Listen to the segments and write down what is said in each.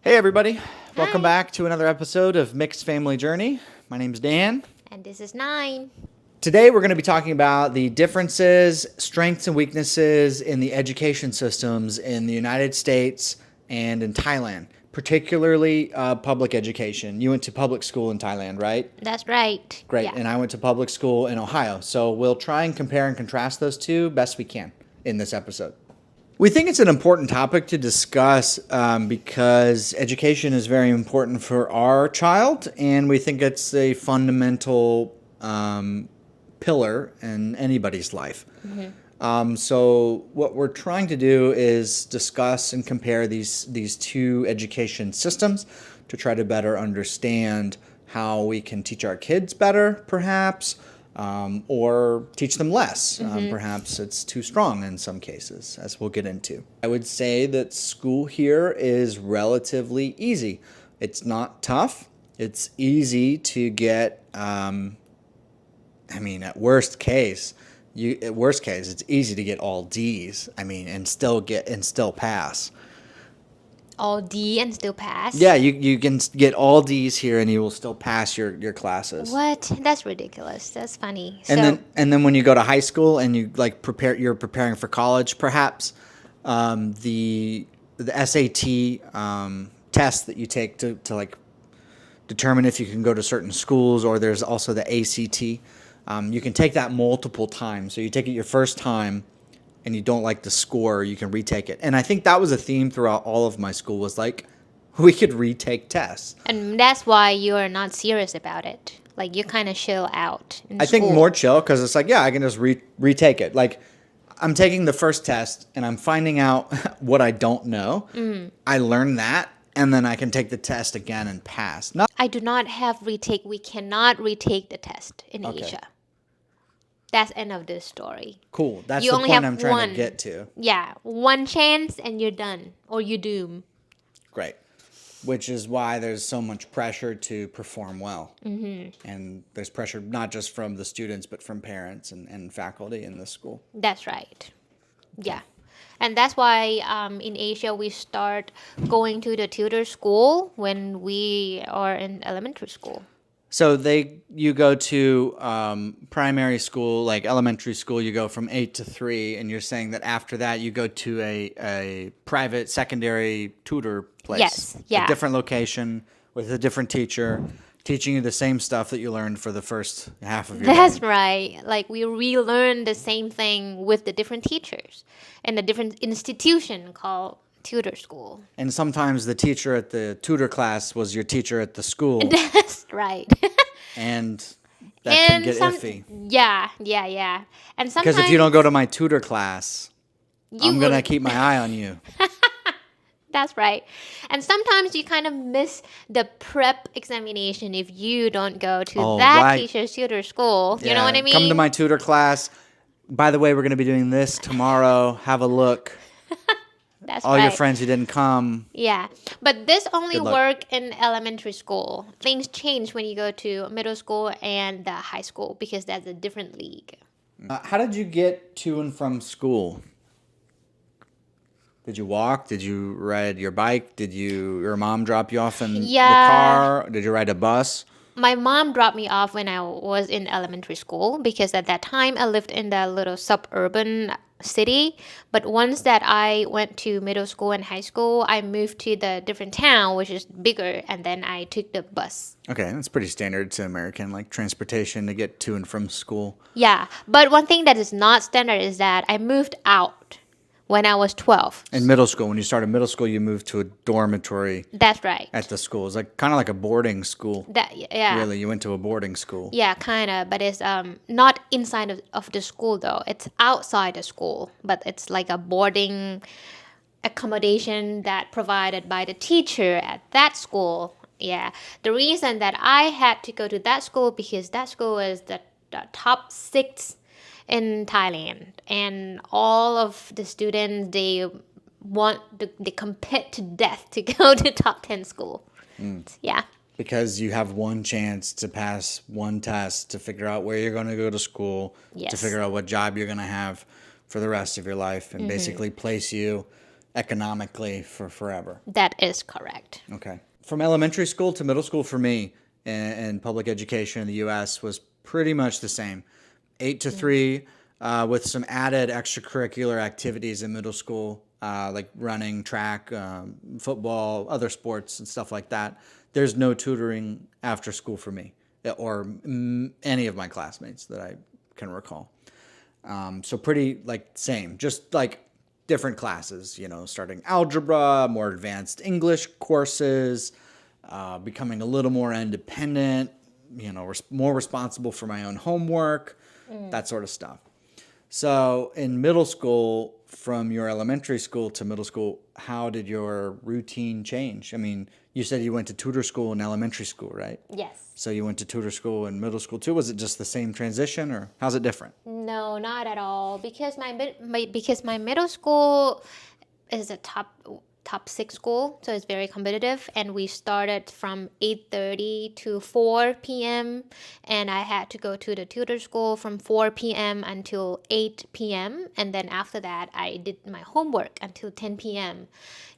Hey everybody, welcome Hi, back to another episode of Mixed Family Journey. My name's Dan. and this is 9. Today we're going to be talking about the differences, strengths, and weaknesses in the education systems in the United States and in Thailand, particularly public education. You went to public school in Thailand, right? That's right. Great. Yeah. And I went to public school in Ohio. So we'll try and compare and contrast those two best we can in this episode. We think it's an important topic to discuss because education is very important for our child, and we think it's a fundamental pillar in anybody's life. So, what we're trying to do is discuss and compare these two education systems to try to better understand how we can teach our kids better, perhaps, or teach them less. Perhaps it's too strong in some cases, as we'll get into. I would say that school here is relatively easy. It's not tough. It's easy to get. At worst case, it's easy to get all D's. And still pass. All D and still pass. Yeah, you can get all D's here, and you will still pass your classes. What? That's ridiculous. That's funny. And then when you go to high school and you you're preparing for college, perhaps the SAT test that you take to determine if you can go to certain schools, or there's also the ACT. You can take that multiple times. So you take it your first time, and you don't like the score, you can retake it. And I think that was a theme throughout all of my school, was we could retake tests. And that's why you are not serious about it. Like you kind of chill out in I think school. more chill because it's I can just retake it. I'm taking the first test and I'm finding out what I don't know. I learn that, and then I can take the test again and pass. I do not have retake. We cannot retake the test in Okay. Asia. That's end of this story. Cool. That's You the only point have I'm trying one. to get to. Yeah, one chance and you're done, or you doom. Great. Which is why there's so much pressure to perform well. And there's pressure not just from the students, but from parents and faculty in the school. That's right. Yeah. And that's why in Asia we start going to the tutor school when we are in elementary school. So you go to primary school, like elementary school, you go from 8 to 3, and you're saying that after that you go to a private secondary tutor place. Yes, yeah. A different location with a different teacher, teaching you the same stuff that you learned for the first half of your That's day. right. Like we relearn the same thing with the different teachers in a different institution called tutor school. And sometimes the teacher at the tutor class was your teacher at the school, That's right. and that can get iffy. Yeah. And sometimes Because if you don't go to my tutor class, you I'm going to will- keep my eye on you. That's right. And sometimes you kind of miss the prep examination if you don't go to Oh, that right. teacher's tutor school. You know what I mean? Come to my tutor class. By the way, we're going to be doing this tomorrow. Have a look. That's All right. your friends who didn't come. Yeah. But this only Good luck. work in elementary school. Things change when you go to middle school and high school because that's a different league. How did you get to and from school? Did you walk? Did you ride your bike? Did your mom drop you off in the Yeah. car? Did you ride a bus? My mom dropped me off when I was in elementary school because at that time I lived in that little suburban city. But once that I went to middle school and high school, I moved to the different town, which is bigger, and then I took the bus. Okay, that's pretty standard to American, transportation to get to and from school. Yeah, but one thing that is not standard is that I moved out when I was 12. In middle school, when you started middle school, you moved to a dormitory That's right. at the school. It's kind of like a boarding school. Yeah. Really, you went to a boarding school. Yeah, kind of, but it's not inside of the school though. It's outside the school, but it's like a boarding accommodation that provided by the teacher at that school. Yeah, the reason that I had to go to that school because that school is the top 6 in Thailand, and all of the students they compete to death to go to top 10 school. Yeah. Because you have one chance to pass one test to figure out where you're going to go to school, to Yes. figure out what job you're going to have for the rest of your life, and basically place you economically for forever. That is correct. Okay. From elementary school to middle school for me in public education in the U.S. was pretty much the same. 8 to 3 with some added extracurricular activities in middle school, like running, track, football, other sports and stuff like that. There's no tutoring after school for me or any of my classmates that I can recall. So pretty like same, just like different classes, starting algebra, more advanced English courses, becoming a little more independent, more responsible for my own homework, that sort of stuff. So in middle school, from your elementary school to middle school, how did your routine change? I mean, you said you went to tutor school in elementary school, right? Yes. So you went to tutor school in middle school too. Was it just the same transition, or how's it different? No, not at all. Because my middle school is a top 6 school, so it's very competitive, and we started from 8:30 to 4 p.m. and I had to go to the tutor school from 4 p.m. until 8 p.m. and then after that I did my homework until 10 p.m.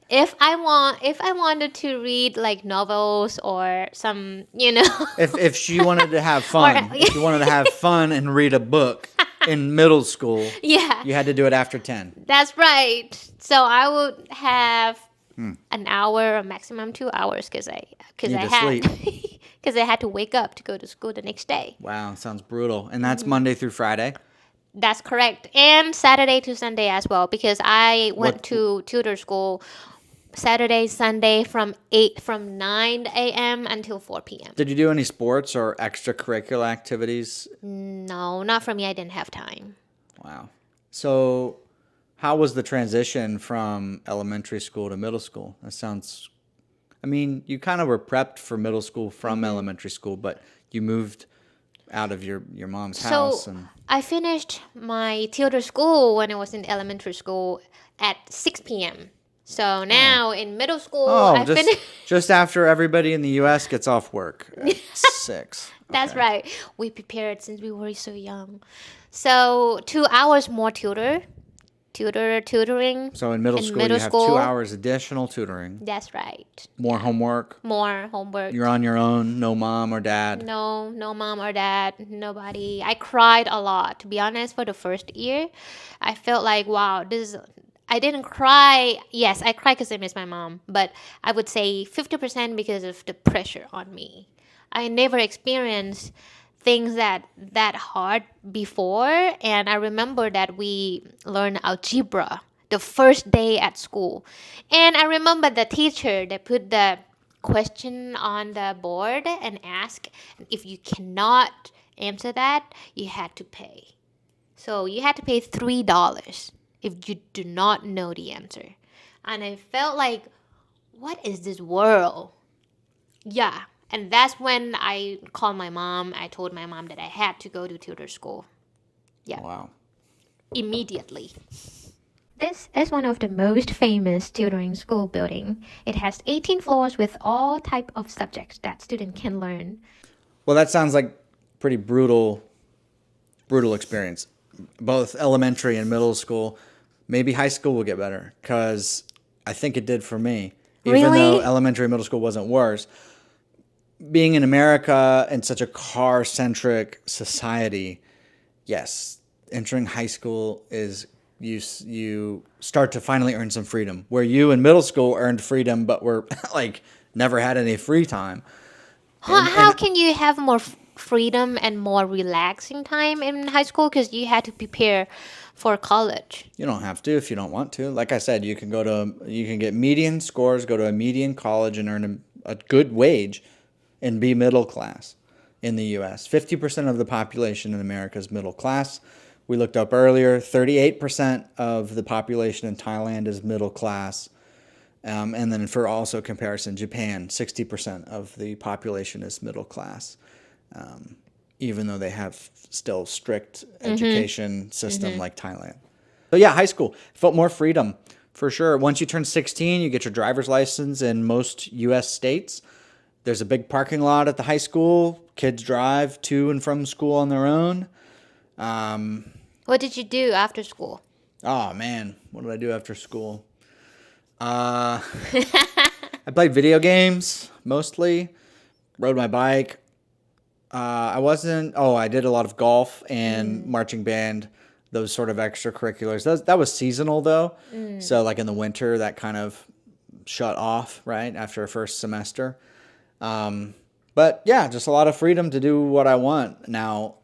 If I wanted to read like novels or some, If she wanted to have fun, if you wanted to have fun and read a book in middle school, yeah, you had to do it after 10. that's right. So I would have an hour or maximum 2 hours because I Need to had sleep. because I had to wake up to go to school the next day. Wow, sounds brutal. And that's Monday through Friday? That's correct. And Saturday to Sunday as well, because I went to tutor school Saturday, Sunday from 9 a.m. until 4 p.m. Did you do any sports or extracurricular activities? No, not for me. I didn't have time. Wow. So how was the transition from elementary school to middle school? You kind of were prepped for middle school from elementary school, but you moved out of your mom's house. So I finished my tutor school when I was in elementary school at 6 p.m. So now in middle school, I finished. Just after everybody in the U.S. gets off work at 6. That's Okay. right. We prepared since we were so young. So 2 hours more tutoring. So in middle school, you have 2 hours additional tutoring, That's right. more homework. More homework. You're on your own, no mom or dad. No mom or dad, nobody. I cried a lot, to be honest, for the first year. I felt like, wow, I didn't cry. Yes, I cried because I miss my mom, but I would say 50% because of the pressure on me. I never experienced things that hard before, and I remember that we learned algebra the first day at school. And I remember the teacher that put the question on the board and asked, if you cannot answer that, you had to pay. So you had to pay $3 if you do not know the answer. And I felt like, what is this world? Yeah. And that's when I called my mom. I told my mom that I had to go to tutor school. Yeah. Wow. Immediately. This is one of the most famous tutoring school building. It has 18 floors with all type of subjects that student can learn. Well, that sounds like pretty brutal experience. Both elementary and middle school. Maybe high school will get better, because I think it did for me. Even though elementary and middle school wasn't worse. Being in America in such a car-centric society, yes, entering high school is you start to finally earn some freedom. Where you in middle school earned freedom, but were like never had any free time. How can you have more freedom and more relaxing time in high school? Because you had to prepare for college. You don't have to if you don't want to. Like I said, you can get median scores, go to a median college, and earn a good wage, and be middle class in the U.S. 50% of the population in America is middle class. We looked up earlier, 38% of the population in Thailand is middle class. And then for also comparison, Japan, 60% of the population is middle class, even though they have still strict education system like Thailand. But yeah, high school felt more freedom for sure. Once you turn 16, you get your driver's license in most U.S. states. There's a big parking lot at the high school. Kids drive to and from school on their own. What did you do after school? Oh, man. What did I do after school? Uh, I played video games mostly, rode my bike. I did a lot of golf and marching band, those sort of extracurriculars. That was seasonal though. So like in the winter, that kind of shut off, right, after a first semester. But yeah, just a lot of freedom to do what I want. Now,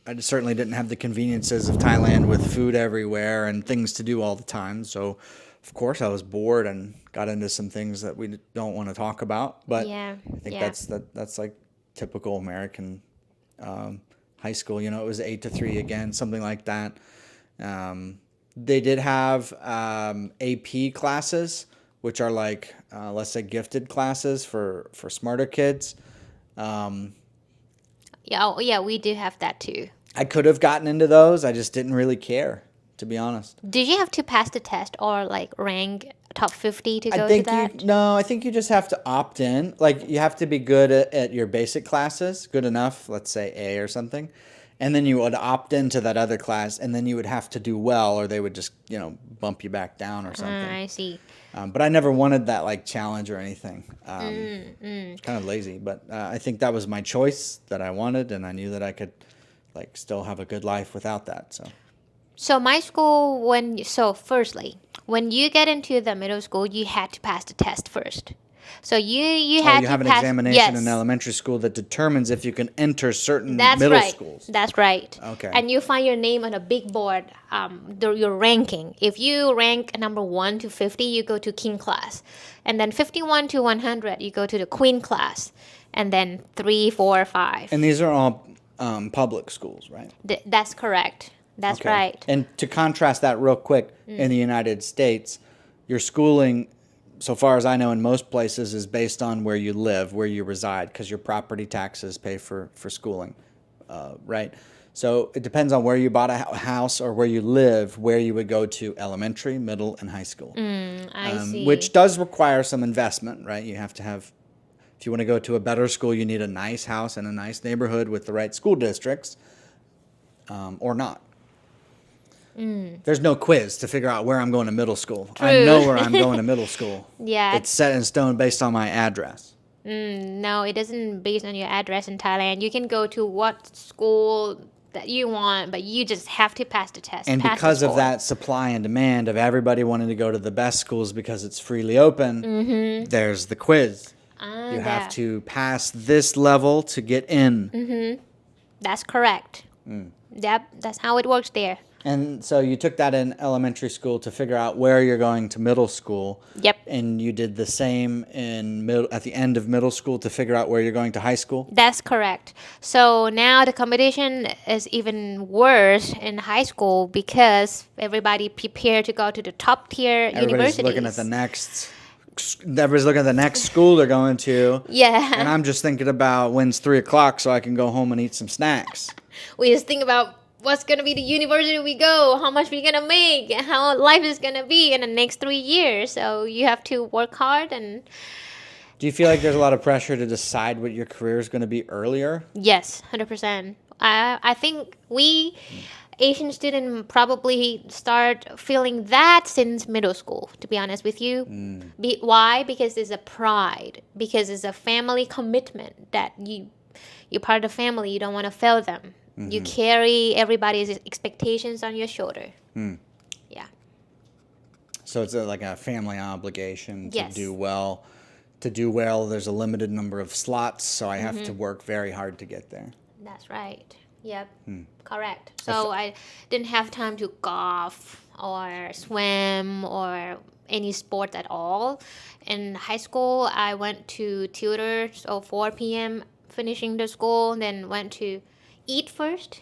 I certainly didn't have the conveniences of Thailand with food everywhere and things to do all the time. So, of course, I was bored and got into some things that we don't want to talk about. But Yeah, I think yeah. that's like typical American high school. You know, it was 8 to 3 again, something like that. They did have AP classes, which are like let's say gifted classes for smarter kids. Yeah, oh, yeah, we do have that too. I could have gotten into those. I just didn't really care, to be honest. Did you have to pass the test or like rank top 50 to I go to think that? I think you just have to opt in. Like you have to be good at your basic classes, good enough, let's say A or something. And then you would opt into that other class and then you would have to do well or they would just, bump you back down or something. I see. But I never wanted that like challenge or anything. Kind of lazy, but I think that was my choice that I wanted and I knew that I could like still have a good life without that. So So my school, firstly, when you get into the middle school, you had to pass the test first. So you Oh, had you to have an pass. examination in Yes, elementary school that determines if you can enter certain that's middle right. schools. That's right. Okay. And you find your name on a big board. Your ranking. If you rank number 1 to 50, you go to king class, and then 51 to 100, you go to the queen class, and then 3, 4, 5. And these are all public schools, right? That's correct. That's Okay. right. And to contrast that real quick, in the United States, your schooling, so far as I know, in most places is based on where you live, where you reside, because your property taxes pay for schooling, right? So it depends on where you bought a house or where you live, where you would go to elementary, middle, and high school. I see. Which does require some investment, right? You have to have, if you want to go to a better school, you need a nice house in a nice neighborhood with the right school districts, or not. There's no quiz to figure out where I'm going to middle school. I True. know where I'm going to middle school. Yeah. It's set in stone based on my address. No, it isn't based on your address in Thailand. You can go to what school that you want, but you just have to pass the test. And pass the because of score. that supply and demand of everybody wanting to go to the best schools because it's freely open, there's the quiz. You have to pass this level to get in. That's correct. Yep, that's how it works there. And so you took that in elementary school to figure out where you're going to middle school. Yep. And you did the same at the end of middle school to figure out where you're going to high school. That's correct. So now the competition is even worse in high school because everybody prepared to go to the top tier Everybody's universities. looking at the next. Everybody's looking at the next school they're going to. Yeah. And I'm just thinking about when's 3:00 so I can go home and eat some snacks. We just think about what's going to be the university we go, how much we're going to make, how life is going to be in the next 3 years. So you have to work hard and Do you feel like there's a lot of pressure to decide what your career is going to be earlier? yes, 100%. I think we Asian students probably start feeling that since middle school, to be honest with you. Why? Because it's a pride, because it's a family commitment that you're part of the family, you don't want to fail them. You carry everybody's expectations on your shoulder. Yeah. So it's like a family obligation to Yes. do well. To do well, there's a limited number of slots, so I have to work very hard to get there. That's right. Yep. Correct. So I didn't have time to golf or swim or any sport at all. In high school, I went to tutor, so 4 p.m. finishing the school, then went to eat first.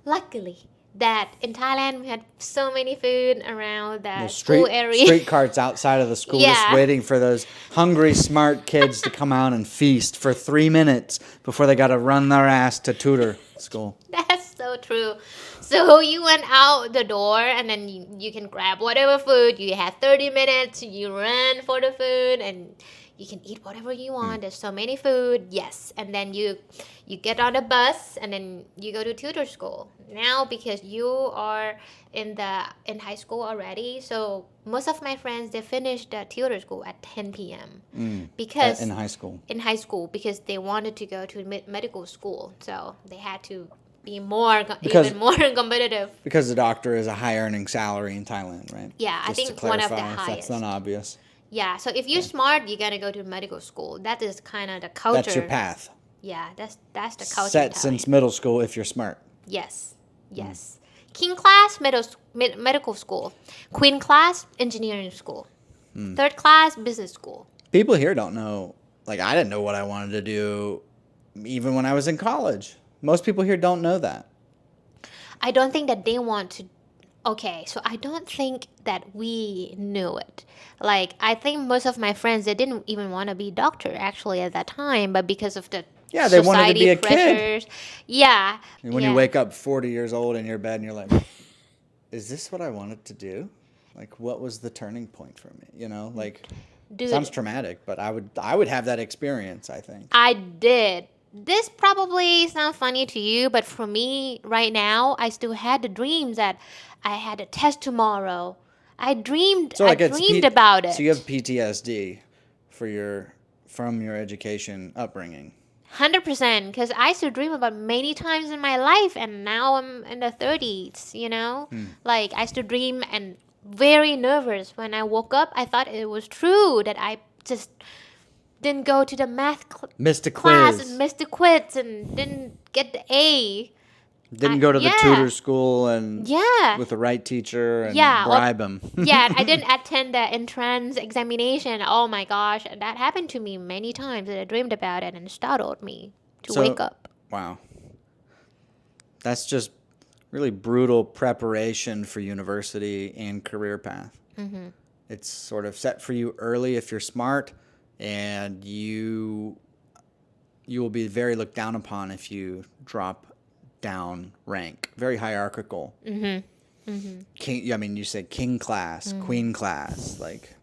Luckily, that in Thailand we had so many food around the Those school area. street carts outside of the school just Yeah. waiting for those hungry, smart kids to come out and feast for 3 minutes before they got to run their ass to tutor school. That's so true. So you went out the door and then you can grab whatever food. You had 30 minutes. You run for the food and you can eat whatever you want. There's so many food. Yes. And then you get on a bus and then you go to tutor school. Now because you are in high school already, so most of my friends, they finished the tutor school at 10 p.m. because in high school. In high school because they wanted to go to medical school. So they had to be even more competitive. Because the doctor is a high earning salary in Thailand, right? Yeah, I think one of the highest. If that's not obvious. Yeah, so if you're smart, you're gonna go to medical school. That is kind of the culture. That's your path. Yeah, that's the culture. Set since middle school if you're smart. Yes. King class, medical school. Queen class, engineering school. Third class, business school. People here don't know. Like, I didn't know what I wanted to do even when I was in college. Most people here don't know that. I don't think that they want to. Okay, so I don't think that we knew it. Like, I think most of my friends, they didn't even want to be doctor actually at that time, but because of the they wanted to be a pressures, kid. Yeah. And when you wake up 40 years old in your bed and you're like, is this what I wanted to do? Like, what was the turning point for me? You know, like, Dude, sounds traumatic, but I would have that experience, I think. I did. This probably sounds funny to you, but for me right now, I still had the dreams that I had a test tomorrow. I dreamed about it. So you have PTSD from your education upbringing. 100%, because I used to dream about many times in my life, and now I'm in the 30s, you know? Like, I used to dream and very nervous. When I woke up, I thought it was true that I just didn't go to the math class and missed the quiz and didn't get the A. Didn't go to the tutor school and with the right teacher and bribe them. I didn't attend the entrance examination. Oh my gosh, that happened to me many times, and I dreamed about it and it startled me to wake up. Wow. That's just really brutal preparation for university and career path. Mm-hmm. It's sort of set for you early if you're smart, and you will be very looked down upon if you drop down rank. Very hierarchical. King, I mean, you say king class, queen class, like,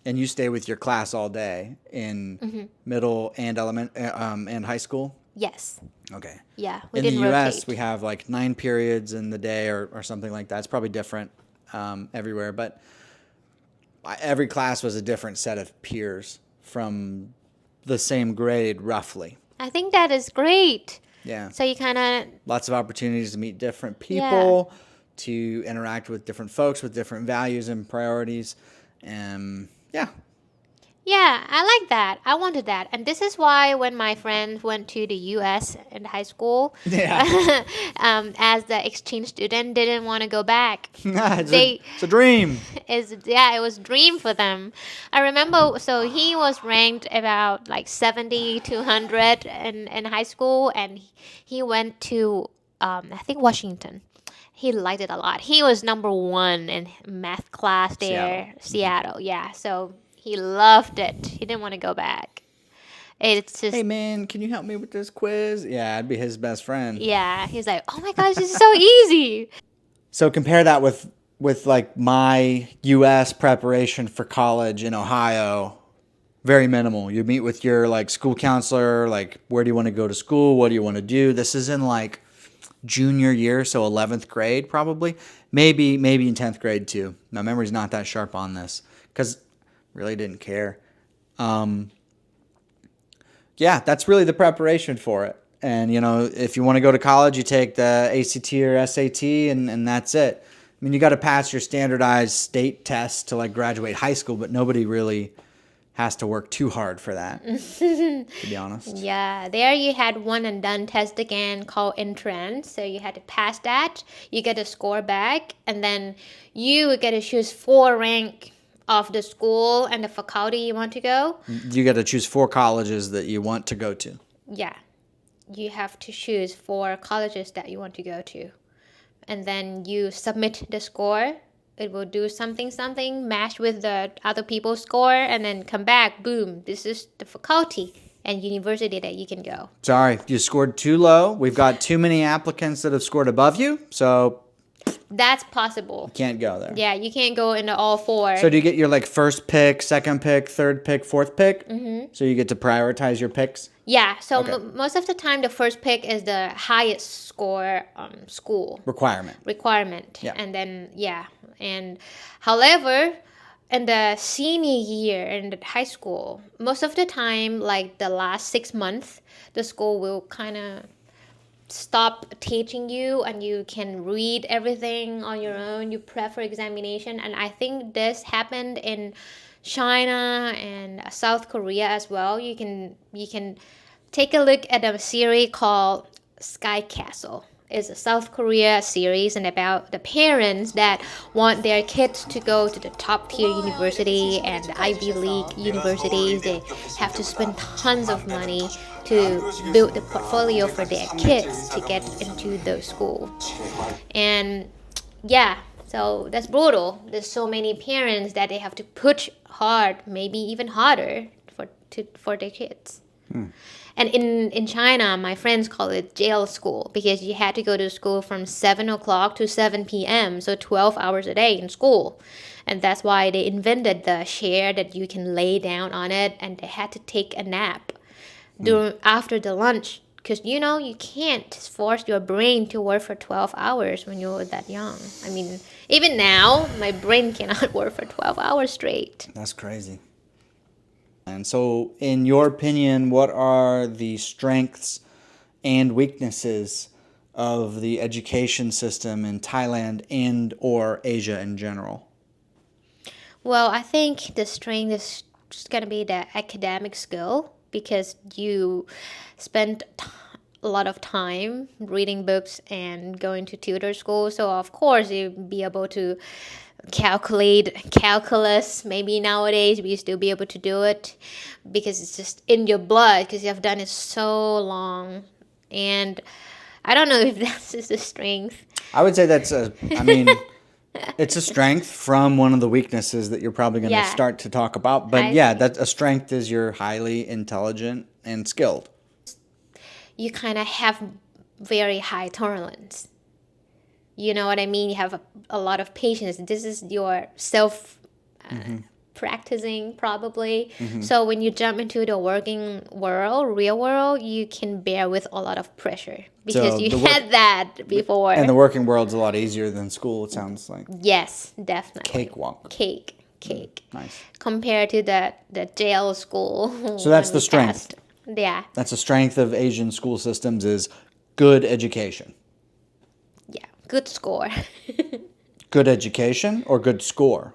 and you stay with your class all day in middle and and high school. Yes. Okay. Yeah, in the U.S., we have like 9 periods in the day or something like that. It's probably different everywhere, but every class was a different set of peers from the same grade, roughly. I think that is great. Yeah. So you kind of... Lots of opportunities to meet different people, to interact with different folks with different values and priorities. Yeah, I like that. I wanted that. And this is why when my friends went to the U.S. in high school, as the exchange student, they didn't want to go back. It's a dream. It was a dream for them. I remember, so he was ranked about like 70 to 100 in high school, and he went to, I think, Washington. He liked it a lot. He was number 1 in math class there, Seattle. Yeah, so... He loved it. He didn't want to go back. It's just... Hey, man, can you help me with this quiz? Yeah, I'd be his best friend. Yeah, he's like, oh my gosh, this is so easy. So compare that with like my U.S. preparation for college in Ohio. Very minimal. You meet with your like school counselor, like, where do you want to go to school? What do you want to do? This is in like junior year, so 11th grade probably. Maybe in 10th grade too. My memory's not that sharp on this because... really didn't care. That's really the preparation for it. And, you know, if you want to go to college, you take the ACT or SAT, and that's it. I mean, you got to pass your standardized state test to, like, graduate high school, but nobody really has to work too hard for that, to be honest. Yeah, there you had one and done test again called entrance. So you had to pass that. You get a score back, and then you get to choose 4 rank of the school and the faculty you want to go. You got to choose 4 colleges that you want to go to. Yeah. You have to choose 4 colleges that you want to go to. And then you submit the score. It will do something, match with the other people's score, and then come back. Boom. This is the faculty and university that you can go. Sorry, you scored too low. We've got too many applicants that have scored above you. So That's possible. Can't go there. Yeah, you can't go into all four. So do you get your like first pick, second pick, third pick, fourth pick? So you get to prioritize your picks? Yeah, so Okay. most of the time the first pick is the highest score school requirement. Yeah. And then, and however, in the senior year in the high school, most of the time, like the last 6 months, the school will kind of stop teaching you and you can read everything on your own. You prep for examination, and I think this happened in China and South Korea as well. You can take a look at a series called Sky Castle. It's a South Korea series and about the parents that want their kids to go to the top tier university and Ivy League universities. They have to spend tons of money to build the portfolio for their kids to get into those schools. And yeah, so that's brutal. There's so many parents that they have to push hard, maybe even harder for their kids. And in China, my friends call it jail school because you had to go to school from 7 o'clock to 7 p.m., so 12 hours a day in school. And that's why they invented the chair that you can lay down on it, and they had to take a nap after the lunch because you can't force your brain to work for 12 hours when you're that young. I mean, even now, my brain cannot work for 12 hours straight. That's crazy. And so, in your opinion, what are the strengths and weaknesses of the education system in Thailand and or Asia in general? Well, I think the strength is just going to be the academic skill because you spend a lot of time reading books and going to tutor school. So, of course, you'll be able to calculate calculus. Maybe nowadays we still be able to do it because it's just in your blood because you have done it so long. And I don't know if that's just a strength. I would say it's a strength from one of the weaknesses that you're probably going to start to talk about. But that a strength is you're highly intelligent and skilled. You kind of have very high tolerance. You know what I mean? You have a lot of patience. This is your self practicing probably. So when you jump into the working world, real world, you can bear with a lot of pressure because you had that before. And the working world's a lot easier than school, it sounds like. Yes, definitely. Cakewalk. Cake. Nice. Compared to the jail school. So that's the strength. Yeah. That's a strength of Asian school systems is good education. Yeah, good score. Good education or good score?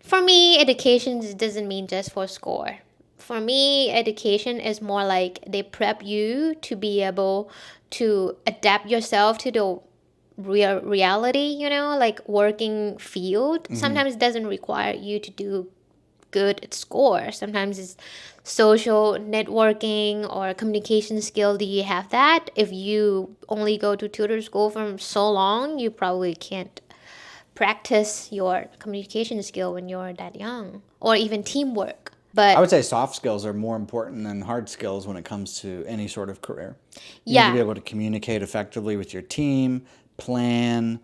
For me, education doesn't mean just for score. For me, education is more like they prep you to be able to adapt yourself to the real reality, like working field. Sometimes it doesn't require you to do good at score. Sometimes it's social networking or communication skill. Do you have that? If you only go to tutor school for so long, you probably can't practice your communication skill when you're that young, or even teamwork. But I would say soft skills are more important than hard skills when it comes to any sort of career. You need to be able to communicate effectively with your team, plan,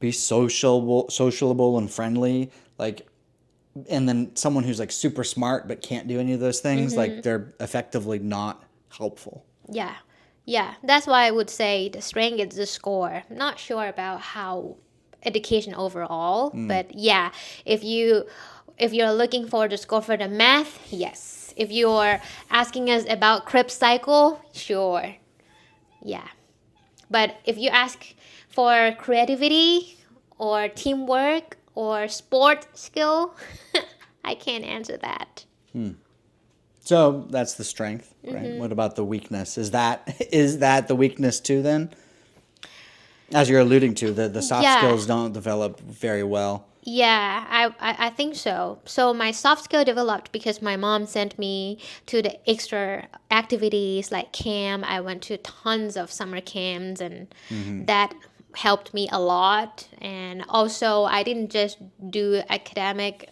be sociable and friendly, and then someone who's super smart but can't do any of those things, they're effectively not helpful. Yeah, that's why I would say the strength is the score. I'm not sure about how education overall, but if you're looking for the score for the math, yes. If you're asking us about Krebs cycle, sure. Yeah. But if you ask for creativity or teamwork or sport skill, I can't answer that. So that's the strength, right? What about the weakness? Is that the weakness too then? As you're alluding to, the soft skills don't develop very well. Yeah, I think so. So my soft skill developed because my mom sent me to the extra activities like camp. I went to tons of summer camps and that helped me a lot. And also I didn't just do academic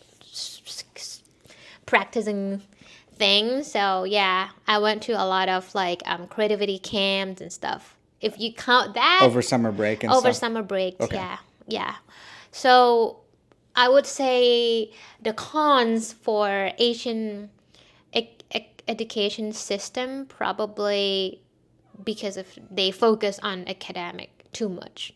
practicing things. So I went to a lot of creativity camps and stuff. if you count that Over summer break and over stuff. summer break. Okay. Yeah. So I would say the cons for Asian education system probably because of they focus on academic too much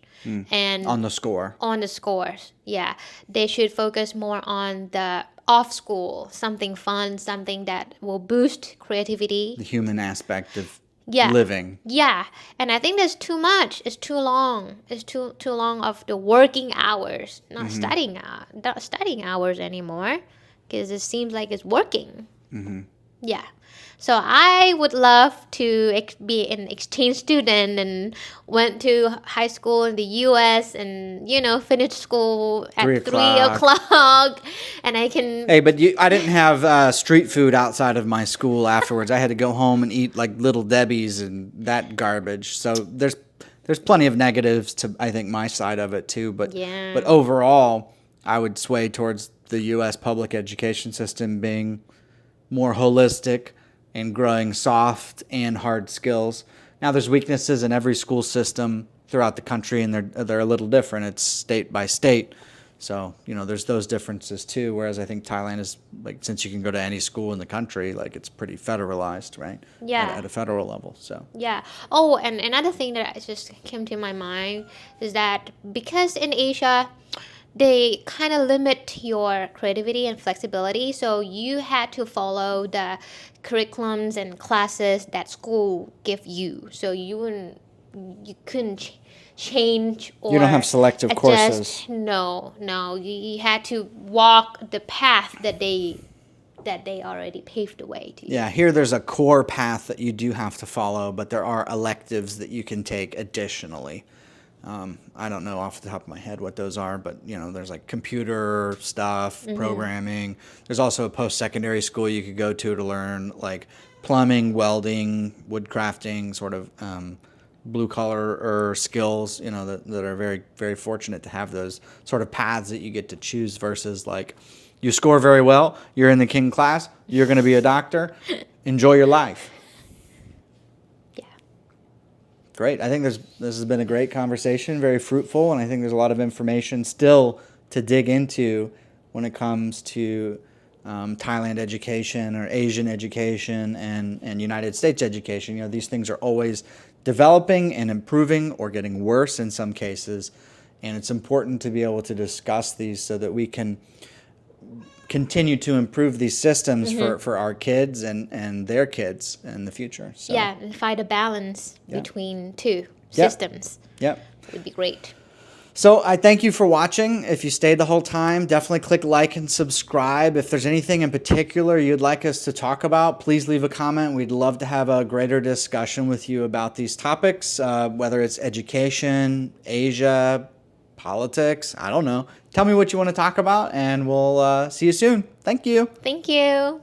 and On the score. on the scores. Yeah, they should focus more on the off school, something fun, something that will boost creativity. The human aspect of Yeah. living. Yeah, and I think that's too much. It's too long. It's too long of the working hours, not not studying hours anymore, because it seems like it's working. Yeah. So I would love to be an exchange student and went to high school in the U.S. and finished school at 3 3 o'clock. o'clock, and I can. Hey, but I didn't have street food outside of my school afterwards. I had to go home and eat like Little Debbie's and that garbage. So there's plenty of negatives to, I think, my side of it too. But Yeah. but overall, I would sway towards the U.S. public education system being more holistic and growing soft and hard skills. Now, there's weaknesses in every school system throughout the country, and they're a little different. It's state by state. So, there's those differences too. Whereas I think Thailand is, like, since you can go to any school in the country, like, it's pretty federalized, right? Yeah. At a federal level. So, Yeah. Oh, and another thing that just came to my mind is that because in Asia, they kind of limit your creativity and flexibility. So you had to follow the curriculums and classes that school give you. So you couldn't change or you don't have selective adjust. courses. No. You had to walk the path that they already paved the way to you. Yeah, here there's a core path that you do have to follow, but there are electives that you can take additionally. I don't know off the top of my head what those are, but there's like computer stuff, programming. There's also a post-secondary school you could go to learn like plumbing, welding, woodcrafting, sort of blue collar skills. That are very, very fortunate to have those sort of paths that you get to choose versus like you score very well, you're in the king class, you're going to be a doctor, enjoy your life. Great. I think this has been a great conversation, very fruitful, and I think there's a lot of information still to dig into when it comes to Thailand education or Asian education and United States education. These things are always developing and improving or getting worse in some cases, and it's important to be able to discuss these so that we can continue to improve these systems for our kids and their kids in the future. So. Yeah, and find a balance between two Yep. systems. Yep. Would be great. So I thank you for watching. If you stayed the whole time, definitely click like and subscribe. If there's anything in particular you'd like us to talk about, please leave a comment. We'd love to have a greater discussion with you about these topics, whether it's education, Asia, politics, I don't know. Tell me what you want to talk about, and we'll see you soon. Thank you. Thank you.